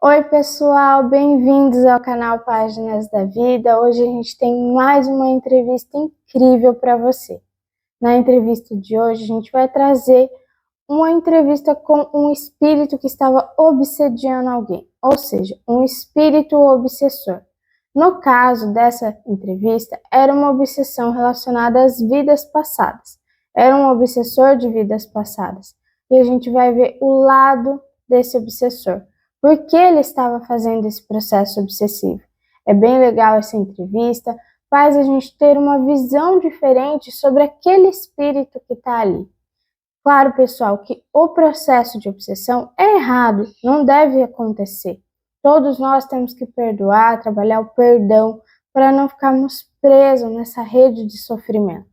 Oi pessoal, bem-vindos ao canal Páginas da Vida. Hoje a gente tem mais uma entrevista incrível para você. Na entrevista de hoje a gente vai trazer uma entrevista com um espírito que estava obsediando alguém, ou seja, um espírito obsessor. No caso dessa entrevista, era uma obsessão relacionada às vidas passadas. Era um obsessor de vidas passadas. E a gente vai ver o lado desse obsessor. Por que ele estava fazendo esse processo obsessivo? É bem legal essa entrevista, faz a gente ter uma visão diferente sobre aquele espírito que está ali. Claro, pessoal, que o processo de obsessão é errado, não deve acontecer. Todos nós temos que perdoar, trabalhar o perdão para não ficarmos presos nessa rede de sofrimento.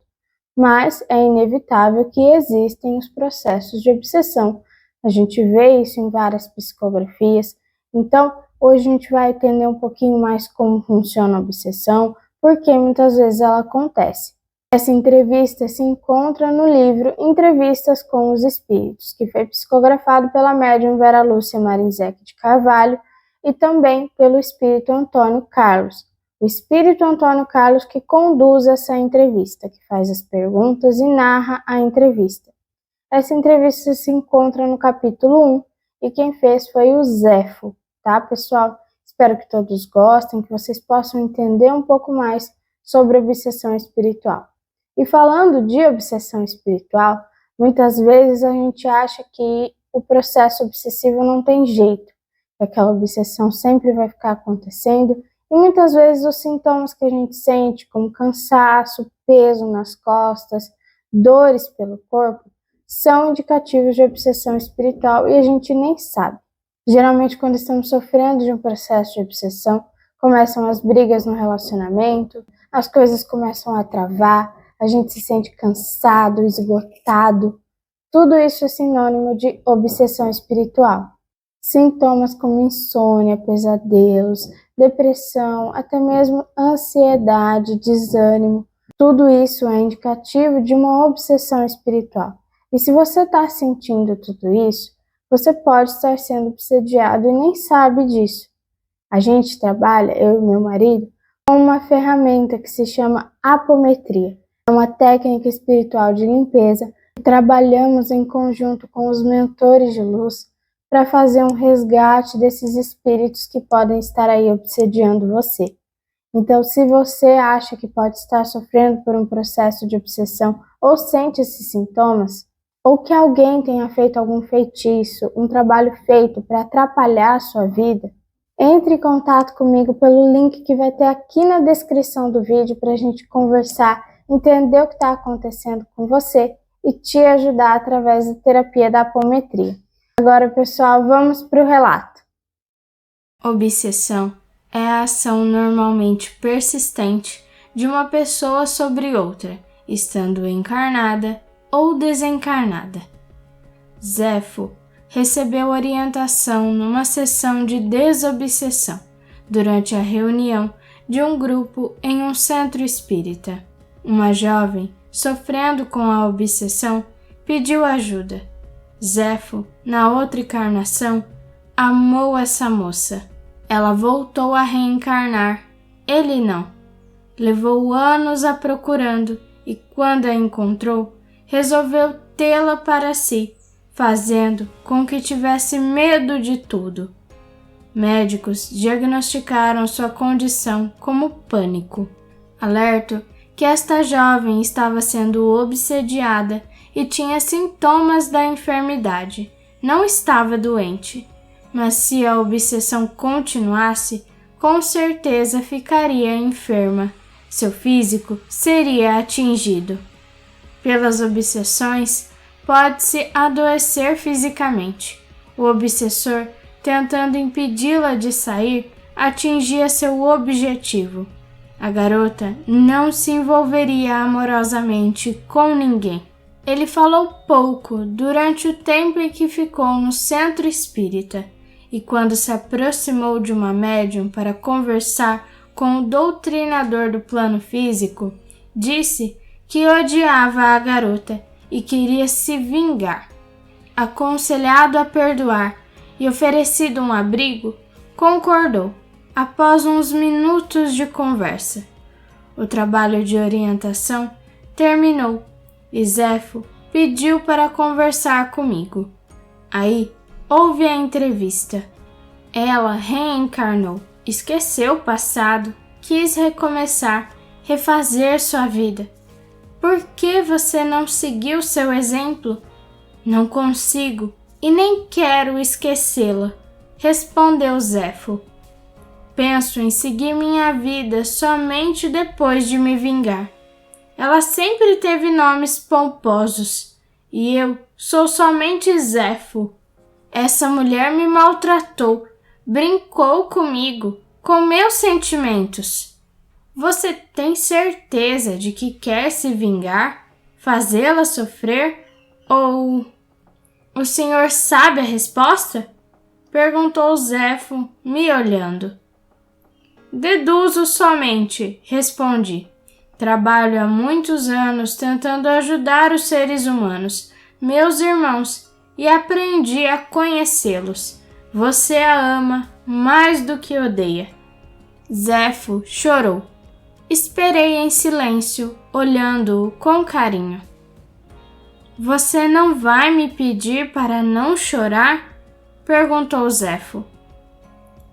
Mas é inevitável que existem os processos de obsessão. A gente vê isso em várias psicografias. Então, hoje a gente vai entender um pouquinho mais como funciona a obsessão, porque muitas vezes ela acontece. Essa entrevista se encontra no livro Entrevistas com os Espíritos, que foi psicografado pela médium Vera Lúcia Marinzec de Carvalho e também pelo espírito Antônio Carlos. O espírito Antônio Carlos que conduz essa entrevista, que faz as perguntas e narra a entrevista. Essa entrevista se encontra no capítulo 1 e quem fez foi o Zefo, tá, pessoal? Espero que todos gostem, que vocês possam entender um pouco mais sobre obsessão espiritual. E falando de obsessão espiritual, muitas vezes a gente acha que o processo obsessivo não tem jeito, que aquela obsessão sempre vai ficar acontecendo, e muitas vezes os sintomas que a gente sente, como cansaço, peso nas costas, dores pelo corpo, são indicativos de obsessão espiritual e a gente nem sabe. Geralmente, quando estamos sofrendo de um processo de obsessão, começam as brigas no relacionamento, as coisas começam a travar, a gente se sente cansado, esgotado. Tudo isso é sinônimo de obsessão espiritual. Sintomas como insônia, pesadelos, depressão, até mesmo ansiedade, desânimo, tudo isso é indicativo de uma obsessão espiritual. E se você está sentindo tudo isso, você pode estar sendo obsediado e nem sabe disso. A gente trabalha, eu e meu marido, com uma ferramenta que se chama apometria. É uma técnica espiritual de limpeza e trabalhamos em conjunto com os mentores de luz para fazer um resgate desses espíritos que podem estar aí obsediando você. Então, se você acha que pode estar sofrendo por um processo de obsessão ou sente esses sintomas, ou que alguém tenha feito algum feitiço, um trabalho feito para atrapalhar a sua vida, entre em contato comigo pelo link que vai ter aqui na descrição do vídeo para a gente conversar, entender o que está acontecendo com você e te ajudar através da terapia da apometria. Agora, pessoal, vamos para o relato. Obsessão é a ação normalmente persistente de uma pessoa sobre outra, estando encarnada ou desencarnada. Zefo recebeu orientação numa sessão de desobsessão durante a reunião de um grupo em um centro espírita. Uma jovem, sofrendo com a obsessão, pediu ajuda. Zefo, na outra encarnação, amou essa moça. Ela voltou a reencarnar, ele não. Levou anos a procurando e, quando a encontrou, resolveu tê-la para si, fazendo com que tivesse medo de tudo. Médicos diagnosticaram sua condição como pânico. Alertam que esta jovem estava sendo obsediada e tinha sintomas da enfermidade. Não estava doente, mas se a obsessão continuasse, com certeza ficaria enferma. Seu físico seria atingido. Pelas obsessões, pode-se adoecer fisicamente. O obsessor, tentando impedi-la de sair, atingia seu objetivo. A garota não se envolveria amorosamente com ninguém. Ele falou pouco durante o tempo em que ficou no centro espírita e, quando se aproximou de uma médium para conversar com o doutrinador do plano físico, disse que odiava a garota e queria se vingar. Aconselhado a perdoar e oferecido um abrigo, concordou, após uns minutos de conversa. O trabalho de orientação terminou e Zefo pediu para conversar comigo. Aí houve a entrevista. Ela reencarnou, esqueceu o passado, quis recomeçar, refazer sua vida. Por que você não seguiu seu exemplo? Não consigo e nem quero esquecê-la, respondeu Zefo. Penso em seguir minha vida somente depois de me vingar. Ela sempre teve nomes pomposos e eu sou somente Zefo. Essa mulher me maltratou, brincou comigo, com meus sentimentos. Você tem certeza de que quer se vingar, fazê-la sofrer ou... O senhor sabe a resposta? Perguntou Zefo, me olhando. Deduzo somente, respondi. Trabalho há muitos anos tentando ajudar os seres humanos, meus irmãos, e aprendi a conhecê-los. Você a ama mais do que odeia. Zefo chorou. Esperei em silêncio, olhando-o com carinho. Você não vai me pedir para não chorar? Perguntou Zefo.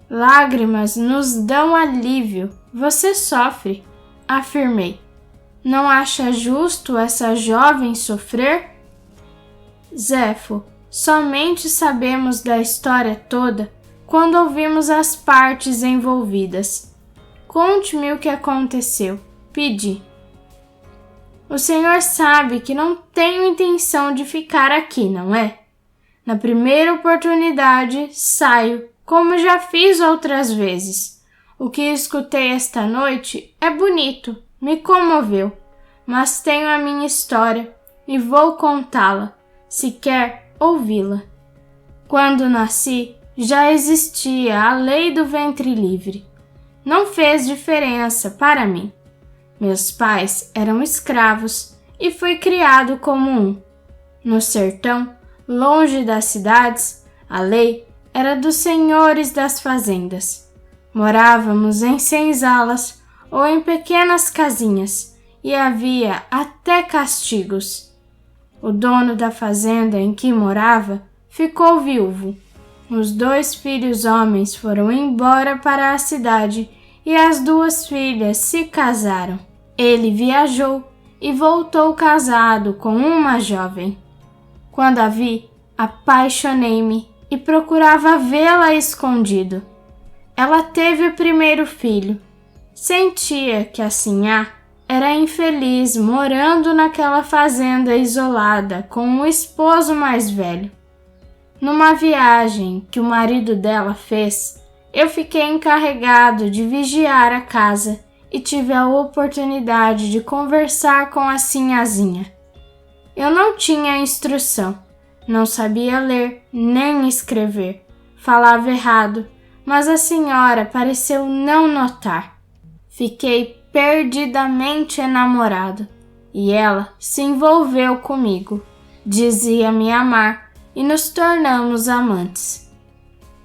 Lágrimas nos dão alívio. Você sofre, afirmei. Não acha justo essa jovem sofrer? Zefo, somente sabemos da história toda quando ouvimos as partes envolvidas. Conte-me o que aconteceu, pedi. O senhor sabe que não tenho intenção de ficar aqui, não é? Na primeira oportunidade, saio, como já fiz outras vezes. O que escutei esta noite é bonito, me comoveu, mas tenho a minha história e vou contá-la, se quer ouvi-la. Quando nasci, já existia a lei do ventre livre. Não fez diferença para mim. Meus pais eram escravos e fui criado como um. No sertão, longe das cidades, a lei era dos senhores das fazendas. Morávamos em senzalas ou em pequenas casinhas e havia até castigos. O dono da fazenda em que morava ficou viúvo. Os 2 filhos homens foram embora para a cidade e as 2 filhas se casaram. Ele viajou e voltou casado com uma jovem. Quando a vi, apaixonei-me e procurava vê-la escondido. Ela teve o primeiro filho. Sentia que a sinhá era infeliz morando naquela fazenda isolada com um esposo mais velho. Numa viagem que o marido dela fez, eu fiquei encarregado de vigiar a casa e tive a oportunidade de conversar com a sinhazinha. Eu não tinha instrução, não sabia ler nem escrever, falava errado, mas a senhora pareceu não notar. Fiquei perdidamente enamorado e ela se envolveu comigo, dizia me amar e nos tornamos amantes.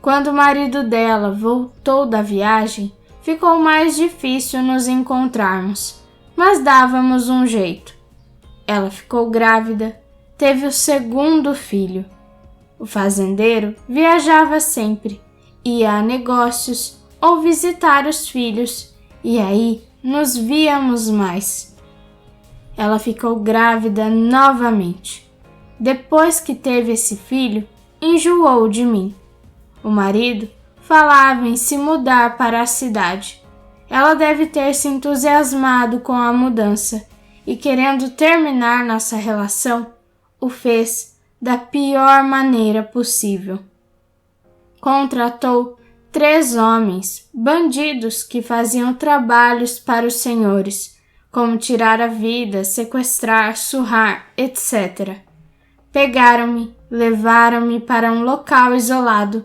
Quando o marido dela voltou da viagem, ficou mais difícil nos encontrarmos, mas dávamos um jeito. Ela ficou grávida, teve o segundo filho. O fazendeiro viajava sempre, ia a negócios ou visitar os filhos, e aí nos víamos mais. Ela ficou grávida novamente. Depois que teve esse filho, enjoou de mim. O marido falava em se mudar para a cidade. Ela deve ter se entusiasmado com a mudança e, querendo terminar nossa relação, o fez da pior maneira possível. Contratou 3 homens, bandidos que faziam trabalhos para os senhores, como tirar a vida, sequestrar, surrar, etc. Pegaram-me, levaram-me para um local isolado,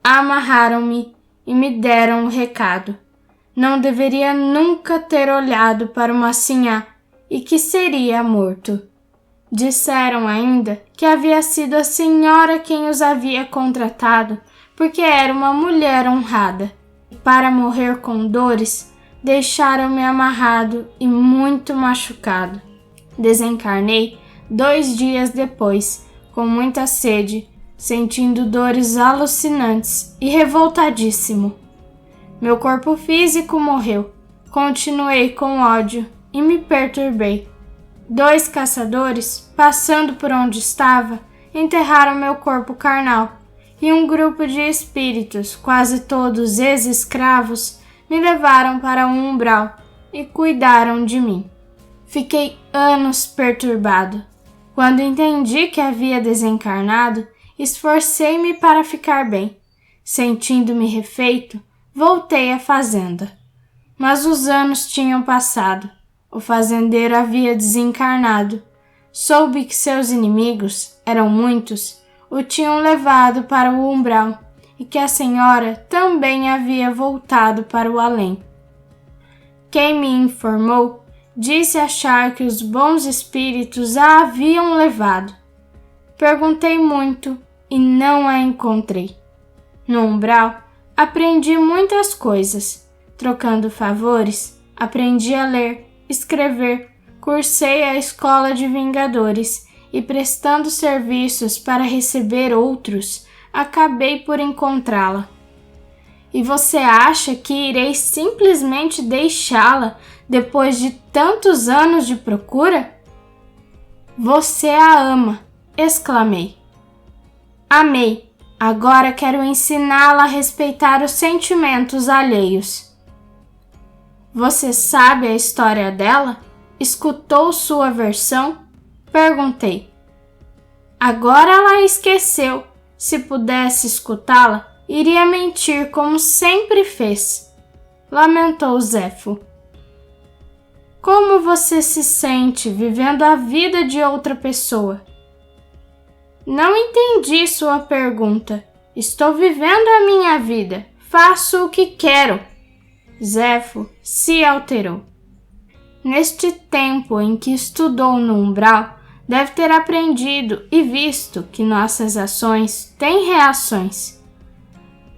amarraram-me e me deram o recado. Não deveria nunca ter olhado para uma sinhá e que seria morto. Disseram ainda que havia sido a senhora quem os havia contratado porque era uma mulher honrada. Para morrer com dores, deixaram-me amarrado e muito machucado. Desencarnei 2 dias depois, com muita sede, sentindo dores alucinantes e revoltadíssimo. Meu corpo físico morreu. Continuei com ódio e me perturbei. 2 caçadores, passando por onde estava, enterraram meu corpo carnal, e um grupo de espíritos, quase todos ex-escravos, me levaram para um umbral e cuidaram de mim. Fiquei anos perturbado. Quando entendi que havia desencarnado, esforcei-me para ficar bem. Sentindo-me refeito, voltei à fazenda. Mas os anos tinham passado. O fazendeiro havia desencarnado. Soube que seus inimigos, eram muitos, o tinham levado para o umbral e que a senhora também havia voltado para o além. Quem me informou disse achar que os bons espíritos a haviam levado. Perguntei muito e não a encontrei. No umbral, aprendi muitas coisas. Trocando favores, aprendi a ler, escrever, cursei a escola de vingadores e, prestando serviços para receber outros, acabei por encontrá-la. E você acha que irei simplesmente deixá-la depois de tantos anos de procura? Você a ama, exclamei. Amei. Agora quero ensiná-la a respeitar os sentimentos alheios. Você sabe a história dela? Escutou sua versão? Perguntei. Agora ela esqueceu. Se pudesse escutá-la, iria mentir como sempre fez. Lamentou Zéfo. Como você se sente vivendo a vida de outra pessoa? Não entendi sua pergunta. Estou vivendo a minha vida. Faço o que quero. Zéfo se alterou. Neste tempo em que estudou no umbral, deve ter aprendido e visto que nossas ações têm reações.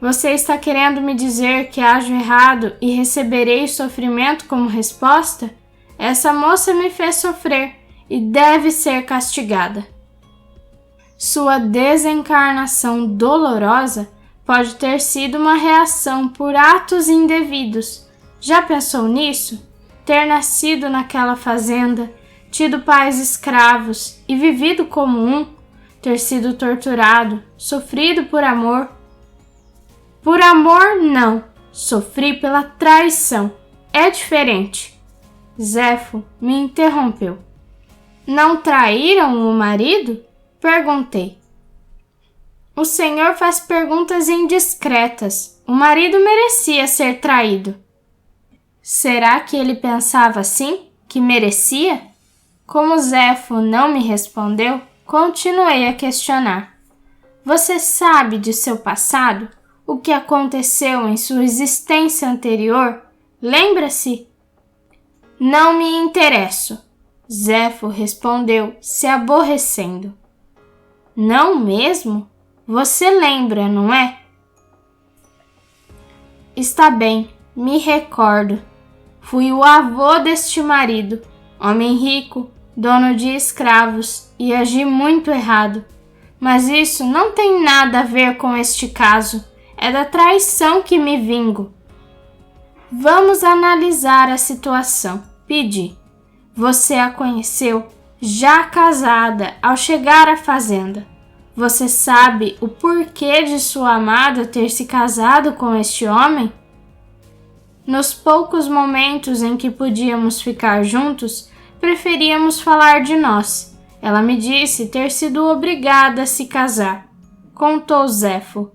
Você está querendo me dizer que ajo errado e receberei sofrimento como resposta? Essa moça me fez sofrer e deve ser castigada. Sua desencarnação dolorosa pode ter sido uma reação por atos indevidos. Já pensou nisso? Ter nascido naquela fazenda, tido pais escravos e vivido como um, ter sido torturado, sofrido por amor. Por amor, não. Sofri pela traição. É diferente. Zéfo me interrompeu. Não traíram o marido? Perguntei. O senhor faz perguntas indiscretas. O marido merecia ser traído. Será que ele pensava assim? Que merecia? Como Zéfo não me respondeu, continuei a questionar. Você sabe de seu passado? O que aconteceu em sua existência anterior? Lembra-se? Não me interesso. Zéfo respondeu, se aborrecendo. Não mesmo? Você lembra, não é? Está bem, me recordo. Fui o avô deste marido, homem rico, dono de escravos, e agi muito errado. Mas isso não tem nada a ver com este caso. É da traição que me vingo. Vamos analisar a situação, pedi. Você a conheceu já casada ao chegar à fazenda. Você sabe o porquê de sua amada ter se casado com este homem? Nos poucos momentos em que podíamos ficar juntos, preferíamos falar de nós. Ela me disse ter sido obrigada a se casar, contou Zéfo.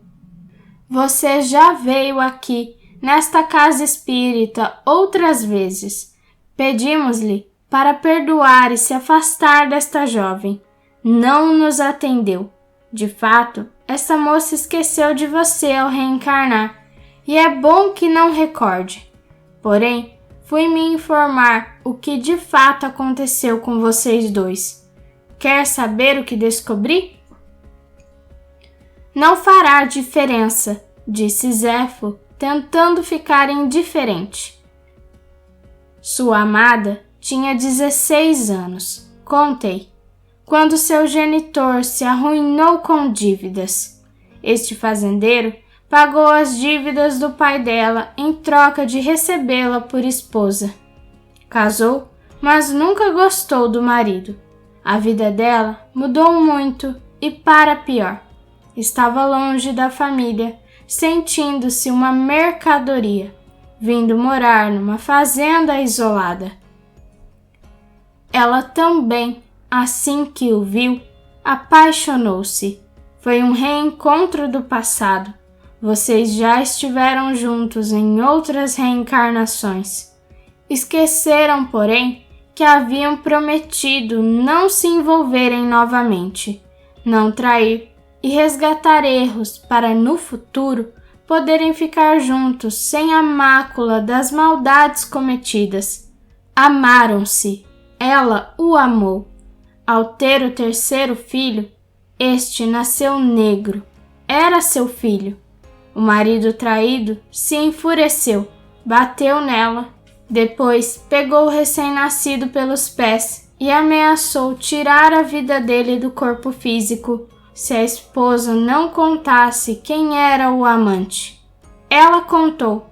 Você já veio aqui, nesta casa espírita, outras vezes. Pedimos-lhe para perdoar e se afastar desta jovem. Não nos atendeu. De fato, essa moça esqueceu de você ao reencarnar, e é bom que não recorde. Porém, fui me informar o que de fato aconteceu com vocês dois. Quer saber o que descobri? Não fará diferença, disse Zefo, tentando ficar indiferente. Sua amada tinha 16 anos, contei, quando seu genitor se arruinou com dívidas. Este fazendeiro pagou as dívidas do pai dela em troca de recebê-la por esposa. Casou, mas nunca gostou do marido. A vida dela mudou muito e para pior. Estava longe da família, sentindo-se uma mercadoria, vindo morar numa fazenda isolada. Ela também, assim que o viu, apaixonou-se. Foi um reencontro do passado. Vocês já estiveram juntos em outras reencarnações. Esqueceram, porém, que haviam prometido não se envolverem novamente, não trair e resgatar erros para no futuro poderem ficar juntos sem a mácula das maldades cometidas. Amaram-se. Ela o amou. Ao ter o terceiro filho, este nasceu negro. Era seu filho. O marido traído se enfureceu, bateu nela. Depois pegou o recém-nascido pelos pés e ameaçou tirar a vida dele do corpo físico se a esposa não contasse quem era o amante. Ela contou.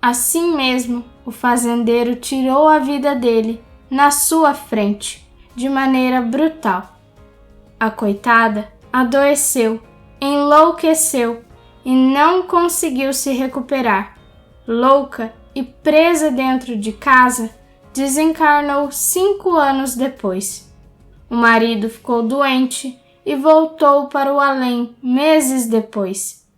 Assim mesmo, o fazendeiro tirou a vida dele na sua frente, de maneira brutal. A coitada adoeceu, enlouqueceu e não conseguiu se recuperar. Louca e presa dentro de casa, desencarnou 5 anos depois. O marido ficou doente e voltou para o além meses depois.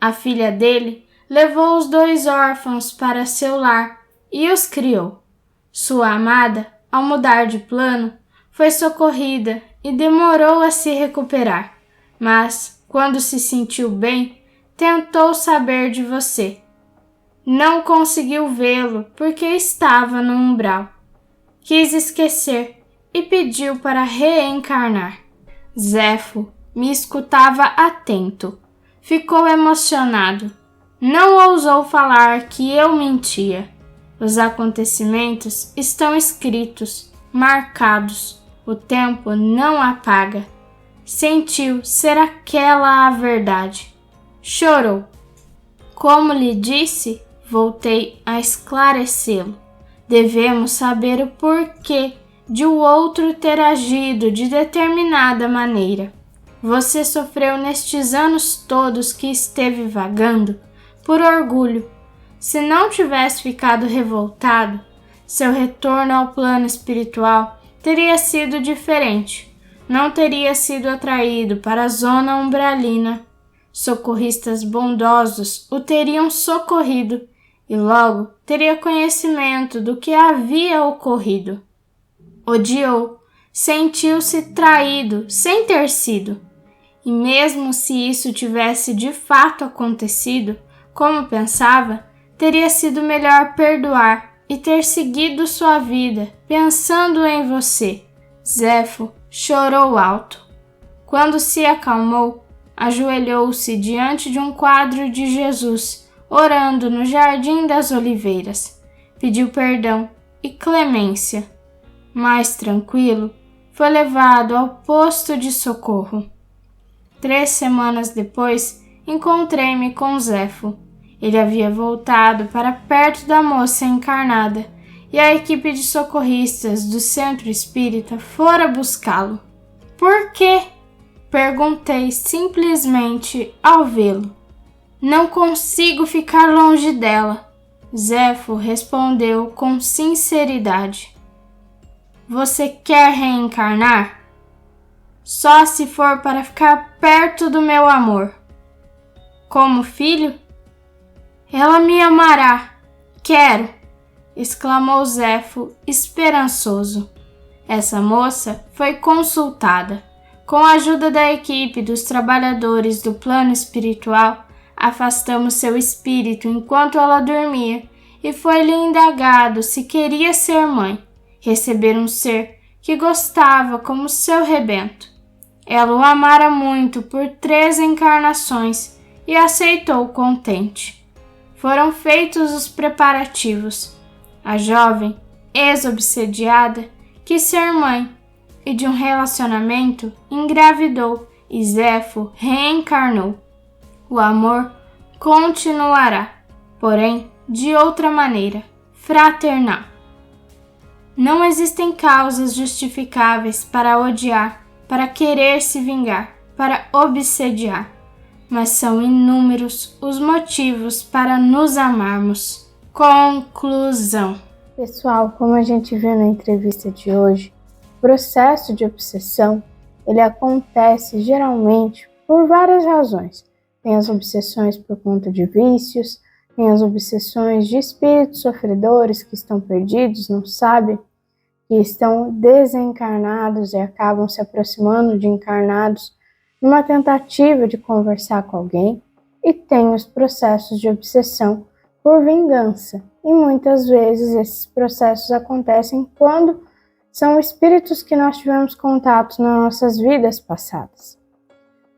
A filha dele levou os 2 órfãos para seu lar e os criou. Sua amada, ao mudar de plano, foi socorrida e demorou a se recuperar, mas, quando se sentiu bem, tentou saber de você. Não conseguiu vê-lo porque estava no umbral. Quis esquecer e pediu para reencarnar. Zefo me escutava atento. Ficou emocionado. Não ousou falar que eu mentia. Os acontecimentos estão escritos, marcados. O tempo não apaga. Sentiu ser aquela a verdade. Chorou. Como lhe disse, voltei a esclarecê-lo. Devemos saber o porquê de o outro ter agido de determinada maneira. Você sofreu nestes anos todos que esteve vagando por orgulho. Se não tivesse ficado revoltado, seu retorno ao plano espiritual teria sido diferente. Não teria sido atraído para a zona umbralina. Socorristas bondosos o teriam socorrido e logo teria conhecimento do que havia ocorrido. Odiou, sentiu-se traído sem ter sido. E mesmo se isso tivesse de fato acontecido, como pensava, teria sido melhor perdoar e ter seguido sua vida pensando em você. Zefo chorou alto. Quando se acalmou, ajoelhou-se diante de um quadro de Jesus, orando no Jardim das Oliveiras. Pediu perdão e clemência. Mais tranquilo, foi levado ao posto de socorro. 3 semanas depois, encontrei-me com Zefo. Ele havia voltado para perto da moça encarnada e a equipe de socorristas do centro espírita fora buscá-lo. Por quê? Perguntei simplesmente ao vê-lo. Não consigo ficar longe dela. Zefo respondeu com sinceridade. Você quer reencarnar? Só se for para ficar perto do meu amor. Como filho? Ela me amará. Quero! Exclamou Zefo, esperançoso. Essa moça foi consultada. Com a ajuda da equipe dos trabalhadores do plano espiritual, afastamos seu espírito enquanto ela dormia e foi-lhe indagado se queria ser mãe, receber um ser que gostava como seu rebento. Ela o amara muito por 3 encarnações e aceitou contente. Foram feitos os preparativos. A jovem, ex-obsediada, quis ser mãe e de um relacionamento engravidou e Zéfo reencarnou. O amor continuará, porém de outra maneira, fraternal. Não existem causas justificáveis para odiar, para querer se vingar, para obsediar, mas são inúmeros os motivos para nos amarmos. Conclusão. Pessoal, como a gente viu na entrevista de hoje, o processo de obsessão, ele acontece geralmente por várias razões. Tem as obsessões por conta de vícios, tem as obsessões de espíritos sofredores que estão perdidos, não sabem, que estão desencarnados e acabam se aproximando de encarnados numa tentativa de conversar com alguém, e tem os processos de obsessão por vingança. E muitas vezes esses processos acontecem quando são espíritos que nós tivemos contato nas nossas vidas passadas.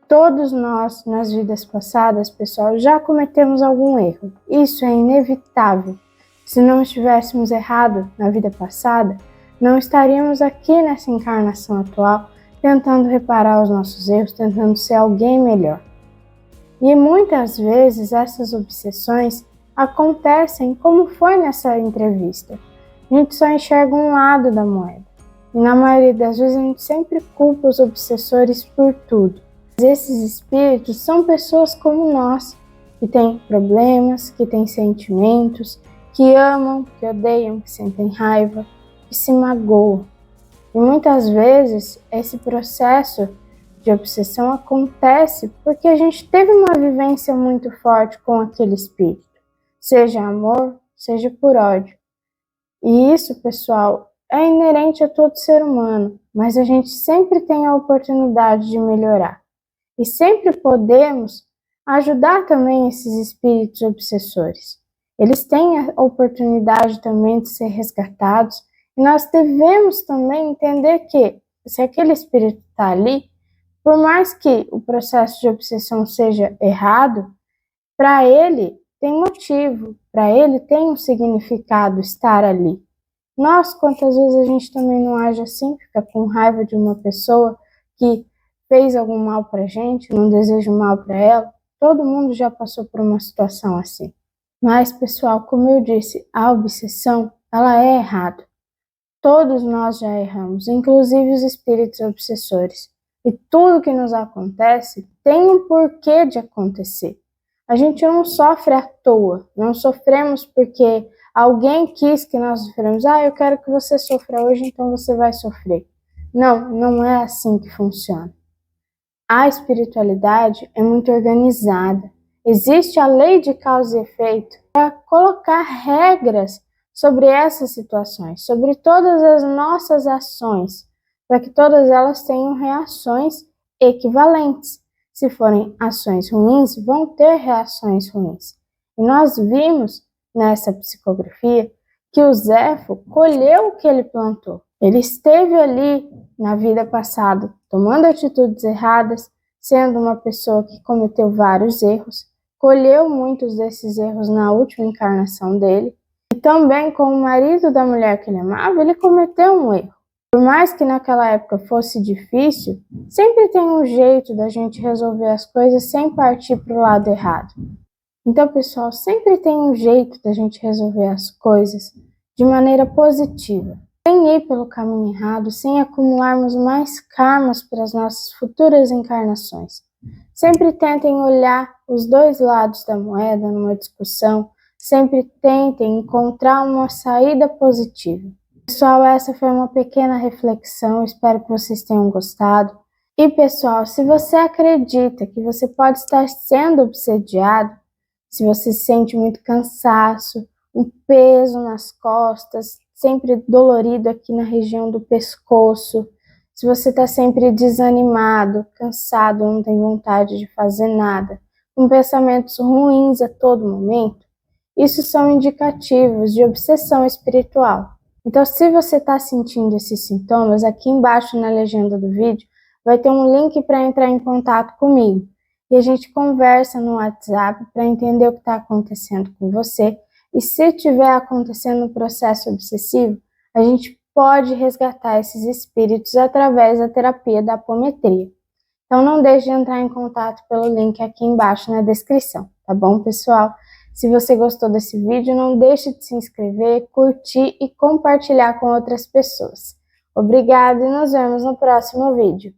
Todos nós, nas vidas passadas, pessoal, já cometemos algum erro. Isso é inevitável. Se não estivéssemos errados na vida passada, não estaríamos aqui nessa encarnação atual tentando reparar os nossos erros, tentando ser alguém melhor. E muitas vezes essas obsessões acontecem como foi nessa entrevista. A gente só enxerga um lado da moeda. E na maioria das vezes a gente sempre culpa os obsessores por tudo. Esses espíritos são pessoas como nós, que têm problemas, que têm sentimentos, que amam, que odeiam, que sentem raiva, que se magoam. E muitas vezes esse processo de obsessão acontece porque a gente teve uma vivência muito forte com aquele espírito, seja amor, seja por ódio. E isso, pessoal, é inerente a todo ser humano, mas a gente sempre tem a oportunidade de melhorar. E sempre podemos ajudar também esses espíritos obsessores. Eles têm a oportunidade também de ser resgatados, e nós devemos também entender que, se aquele espírito está ali, por mais que o processo de obsessão seja errado, para ele tem motivo, para ele tem um significado estar ali. Nós, quantas vezes a gente também não age assim, fica com raiva de uma pessoa que fez algum mal pra gente, não deseja mal para ela? Todo mundo já passou por uma situação assim. Mas, pessoal, como eu disse, a obsessão, ela é errada. Todos nós já erramos, inclusive os espíritos obsessores. E tudo que nos acontece tem um porquê de acontecer. A gente não sofre à toa, não sofremos porque alguém quis que nós sofremos. Eu quero que você sofra hoje, então você vai sofrer. Não, não é assim que funciona. A espiritualidade é muito organizada. Existe a lei de causa e efeito para colocar regras sobre essas situações, sobre todas as nossas ações, para que todas elas tenham reações equivalentes. Se forem ações ruins, vão ter reações ruins. E nós vimos nessa psicografia que o Zéfo colheu o que ele plantou. Ele esteve ali na vida passada, tomando atitudes erradas, sendo uma pessoa que cometeu vários erros, colheu muitos desses erros na última encarnação dele, e também como marido da mulher que ele amava, ele cometeu um erro. Por mais que naquela época fosse difícil, sempre tem um jeito da gente resolver as coisas sem partir para o lado errado. Então, pessoal, sempre tem um jeito da gente resolver as coisas de maneira positiva, sem ir pelo caminho errado, sem acumularmos mais karmas para as nossas futuras encarnações. Sempre tentem olhar os dois lados da moeda numa discussão, sempre tentem encontrar uma saída positiva. Pessoal, essa foi uma pequena reflexão, espero que vocês tenham gostado. E pessoal, se você acredita que você pode estar sendo obsediado, se você sente muito cansaço, um peso nas costas, sempre dolorido aqui na região do pescoço, se você está sempre desanimado, cansado, não tem vontade de fazer nada, com pensamentos ruins a todo momento, isso são indicativos de obsessão espiritual. Então, se você está sentindo esses sintomas, aqui embaixo na legenda do vídeo vai ter um link para entrar em contato comigo. E a gente conversa no WhatsApp para entender o que está acontecendo com você. E se estiver acontecendo um processo obsessivo, a gente pode resgatar esses espíritos através da terapia da apometria. Então não deixe de entrar em contato pelo link aqui embaixo na descrição, tá bom, pessoal? Se você gostou desse vídeo, não deixe de se inscrever, curtir e compartilhar com outras pessoas. Obrigada e nos vemos no próximo vídeo.